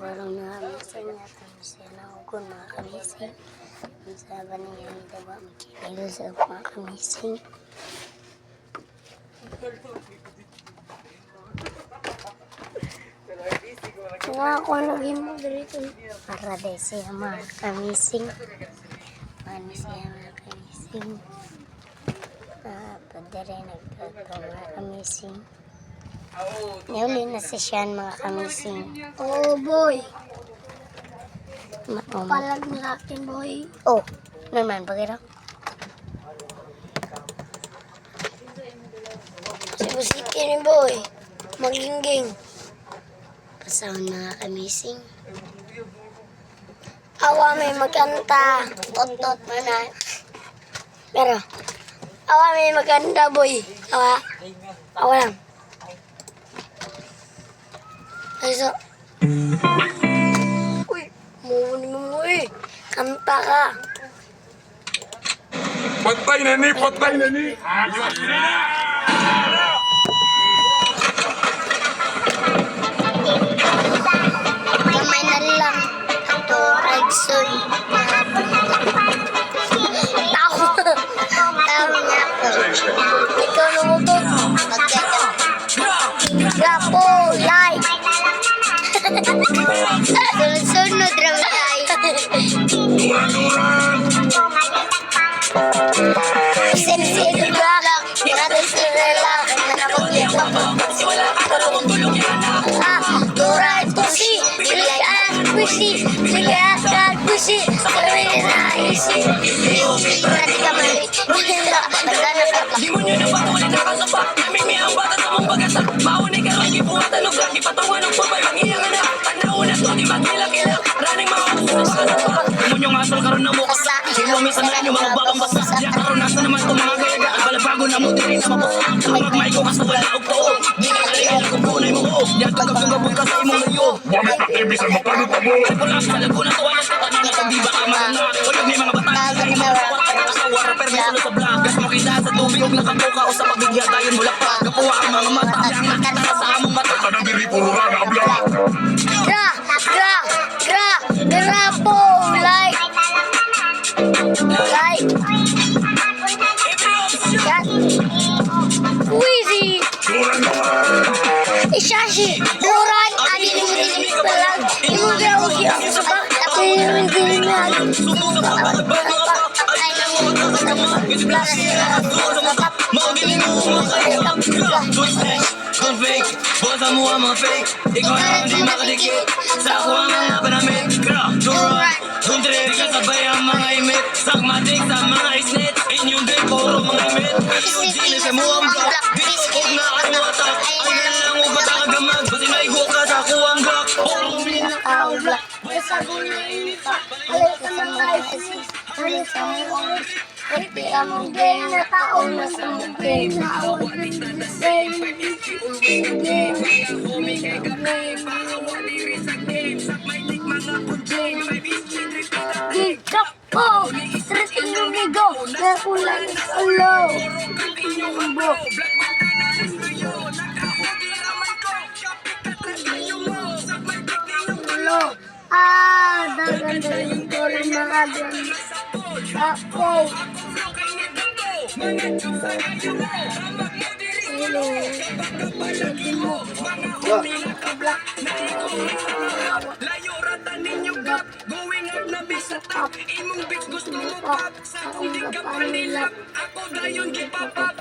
warung na kamising at siya na ukon mga kamising. Sa ba niya ito ba makikilo sa mga kamising. Nga ako naging mo dito. Para de siya mga kamising. Ano siya mga kamising. Padere nagkagawa mga kamising. Ngayon na siya mga kamising. Oh boy. Palag Palag na akin boy. oh, naman pagkira. Si musiki ni boy. Magingging. Pasahon mga kamising. Awa may magkanta. Tot-tot mana. Pero. Awa may maganda boy. Awa. Awa lang. Ay so. Uy. Muni mo eh. Kanta ka. Patay na ni, patay na ni. Gamay na lang. Ato, Ragson. Tao. Tao niya ako. Ikaw na mo to. Grapo, like. Sunod-sunod raw tayo. Sensei ka. Gratis sila. Manapag-lipa. Turay pusi. Silakan pusi. Silakan pusi. Kami na isi. Mati ka mali. Magkano ka pa? Di mo nyo na ba ulit nakasapa? Namimi ang bata sa mong pag-asa. Maunay ka lang, ipuwatan ng vlog. Ipatungan ng pabay, mag-ilang na. Pag nauna to, di magkilak-ilak. Raning mga kususan. Munyong asal karon na mo. Sino minsan na inyo mga babang basa. Diya karon nasa naman itong mga gayaga. Ang balabago na mo, diri na mapo. Kapag may ko kaso wala og too. Di ka kalihan kung kunay mo ko. Diya tugab-tugab ka sa imong layo. Wala ka ibisan magkano pa mo. Ay ko lang sa laguna to, alas ka tanong na di ba ka marunong. Huwag may mga bata. Ay mga kasawar, pero may salo sa vlog. Gas mo kita sa tubig, huwag nakabuka o sa pagbigya tayo mula pa. Kapuha ang mga mata. Yang nakita sa among mata. Kanang diri puro na abla. Grapo. Like. Yan. Wheezy. Ishashi. Luran. Adin mo din palag. Imuga ugi ang sabak. Ako yung ginag. Don't fake, bosa mo ang mga fake. Ikaw na hindi makadikit. Sa ako ang mga panamit. Don't run, don't trip. Di ka sabay ang mga imit. Sakmatik sa mga isnit. Inyong day, puro mga imit. Inyong dili sa mo ang block. Huwag na ano atak. Ang lang mo ba't ang gamag? Basi maigo ka sa ako ang block. Puro mina ang block. Sa gulo inita. Alis sa mga isis. Alis sa mga Pwede ang game na tao na sa game na awag na same. Gigap po! Stress inumigo na kulay alo. Inumigo. Dagan-dagan ko rin mga ganyan. Ako. Layo rata ninyo gap. Going up na bisa top. Imong bitch gusto mo pop. Sa kung di ka panilap. Ako dayon gipapap.